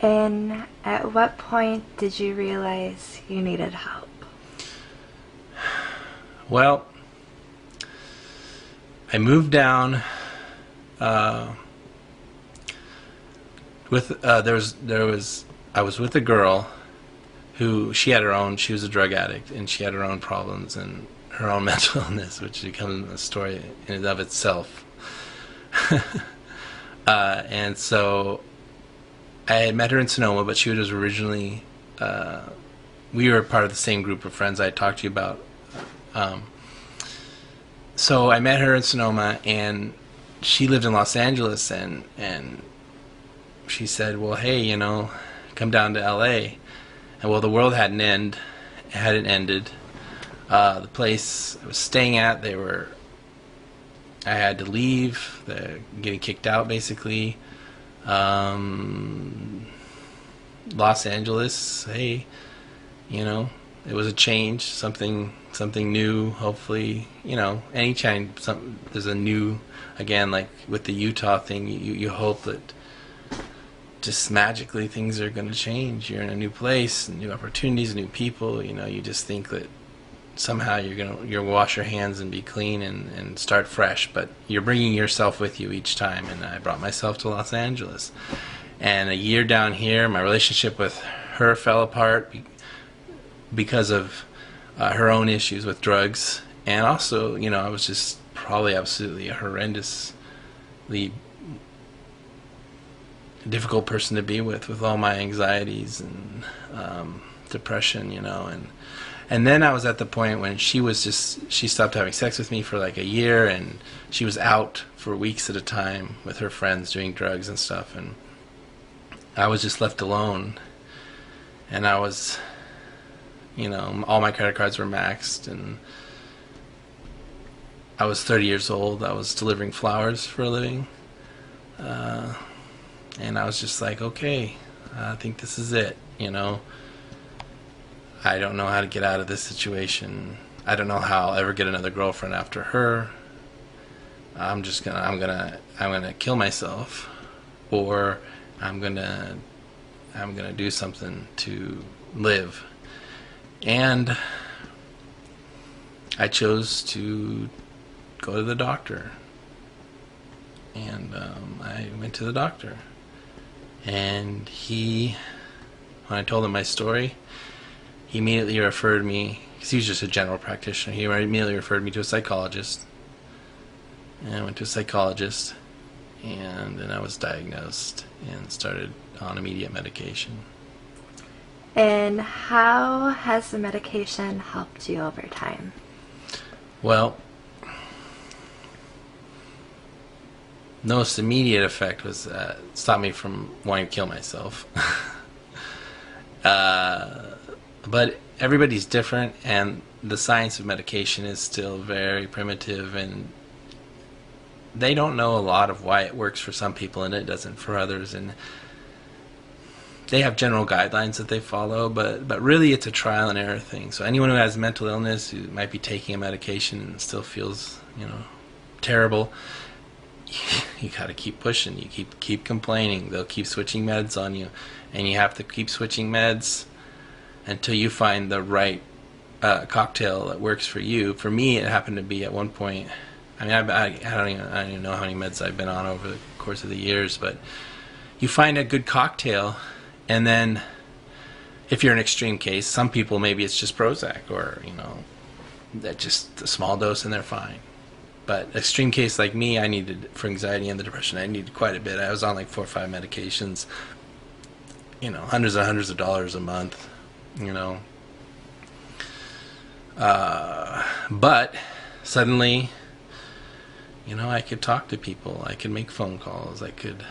And at what point did you realize you needed help? Well, I moved down with there was I was with a girl who she was a drug addict, and she had her own problems and her own mental illness, which becomes a story in and of itself. And so I had met her in Sonoma, but she was originally we were part of the same group of friends I talked to you about. So I met her in Sonoma, and she lived in Los Angeles, and she said, "Well, hey, come down to L.A." And well, the world hadn't ended. The place I was staying at, I had to leave, getting kicked out basically. Los Angeles, hey, it was a change, something new. Hopefully, anytime there's a new, again, like with the Utah thing, you hope that just magically things are going to change. You're in a new place, new opportunities, new people. You just think that somehow you'll wash your hands and be clean and start fresh, but you're bringing yourself with you each time. And I brought myself to Los Angeles, and a year down here, my relationship with her fell apart because of her own issues with drugs, and also, I was just probably absolutely a horrendously difficult person to be with all my anxieties and depression, and then I was at the point when she stopped having sex with me for like a year, and she was out for weeks at a time with her friends doing drugs and stuff, and I was just left alone, and I was, all my credit cards were maxed, and I was 30 years old. I was delivering flowers for a living, and I was just like, okay, I think this is it, I don't know how to get out of this situation. I don't know how I'll ever get another girlfriend after her. I'm gonna kill myself, or I'm gonna do something to live. And I chose to go to the doctor, and I went to the doctor, and when I told him my story, he immediately referred me, because he was just a general practitioner, he immediately referred me to a psychologist. And I went to a psychologist, and then I was diagnosed and started on immediate medication. And how has the medication helped you over time? Well, the most immediate effect was stop me from wanting to kill myself. But everybody's different, and the science of medication is still very primitive, and they don't know a lot of why it works for some people and it doesn't for others, and they have general guidelines that they follow, but really it's a trial and error thing. So anyone who has mental illness, who might be taking a medication and still feels, terrible, you got to keep pushing. You keep complaining. They'll keep switching meds on you, and you have to keep switching meds until you find the right cocktail that works for you. For me, it happened to be at one point. I mean, I don't even know how many meds I've been on over the course of the years, but you find a good cocktail, and then if you're an extreme case, some people, maybe it's just Prozac, or that just a small dose and they're fine. But extreme case like me, I needed, for anxiety and the depression, I needed quite a bit. I was on like 4 or 5 medications, hundreds and hundreds of dollars a month, but suddenly, I could talk to people, I could make phone calls, I could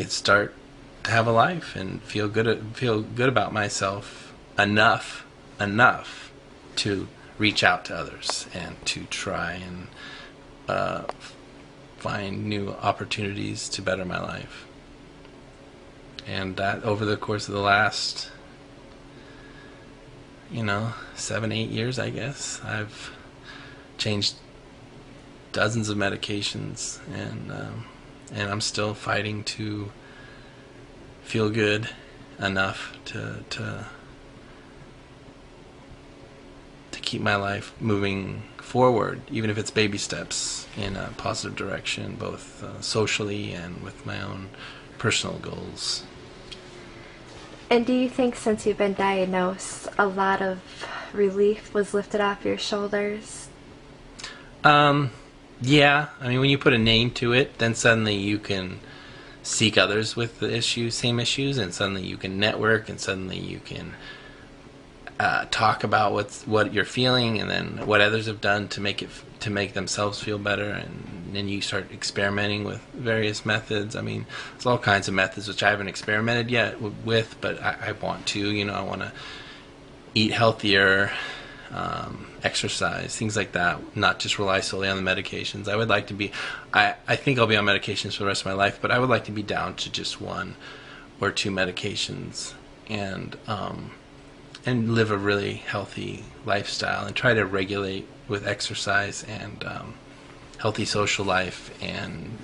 start to have a life and feel good about myself enough to reach out to others and to try and find new opportunities to better my life. And that over the course of the last 7, 8 years, I guess, I've changed dozens of medications, and and I'm still fighting to feel good enough to keep my life moving forward, even if it's baby steps in a positive direction, both socially and with my own personal goals. And do you think since you've been diagnosed, a lot of relief was lifted off your shoulders? Yeah, I mean, when you put a name to it, then suddenly you can seek others with the same issues, and suddenly you can network, and suddenly you can talk about what you're feeling, and then what others have done to make themselves feel better, and then you start experimenting with various methods. I mean, there's all kinds of methods which I haven't experimented yet with, but I want to. I want to eat healthier, exercise, things like that, not just rely solely on the medications. I would like to be, I think I'll be on medications for the rest of my life, but I would like to be down to just 1 or 2 medications and live a really healthy lifestyle and try to regulate with exercise and healthy social life and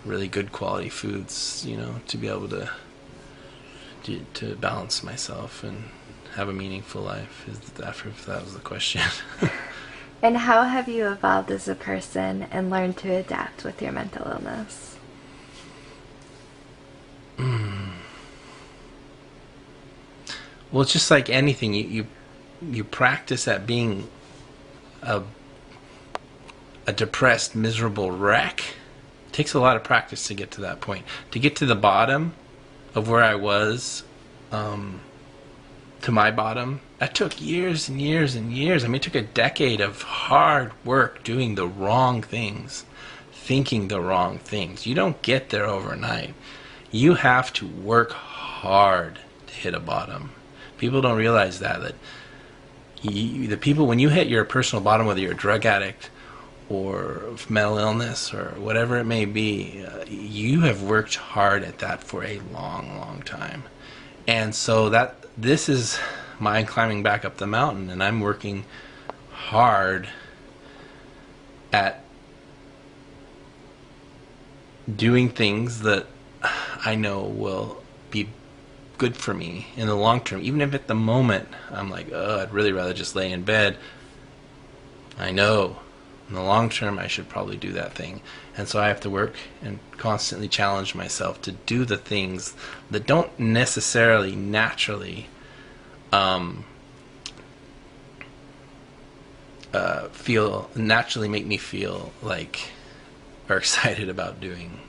really good quality foods, to be able to balance myself and have a meaningful life, if that was the question. And how have you evolved as a person and learned to adapt with your mental illness? Well, it's just like anything. You practice at being a depressed, miserable wreck. It takes a lot of practice to get to that point. To get to the bottom of where I was, to my bottom, that took years and years and years. I mean, it took a decade of hard work doing the wrong things, thinking the wrong things. You don't get there overnight. You have to work hard to hit a bottom. People don't realize that the people, when you hit your personal bottom, whether you're a drug addict or mental illness or whatever it may be, you have worked hard at that for a long, long time. And so this is mine climbing back up the mountain, and I'm working hard at doing things that I know will be good for me in the long term. Even if at the moment I'm like, I'd really rather just lay in bed, I know in the long term I should probably do that thing. And so I have to work and constantly challenge myself to do the things that don't necessarily naturally make me feel like or excited about doing.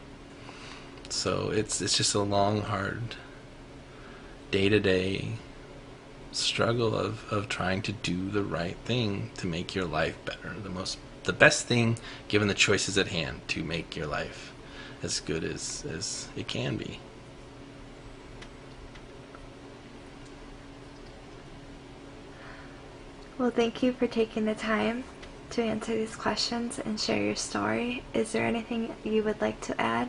So it's just a long, hard day-to-day struggle of trying to do the right thing to make your life better. The best thing, given the choices at hand, to make your life as good as it can be. Well, thank you for taking the time to answer these questions and share your story. Is there anything you would like to add?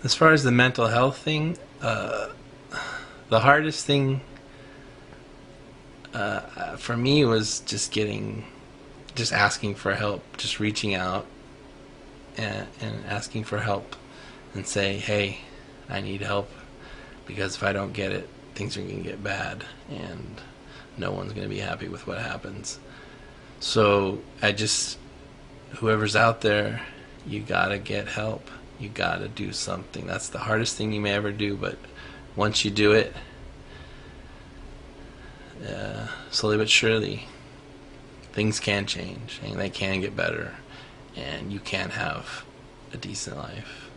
As far as the mental health thing, the hardest thing for me was just asking for help, just reaching out and asking for help and say, hey, I need help, because if I don't get it, things are going to get bad and no one's going to be happy with what happens. So whoever's out there, you got to get help. You got to do something. That's the hardest thing you may ever do, but once you do it, slowly but surely, things can change and they can get better, and you can have a decent life.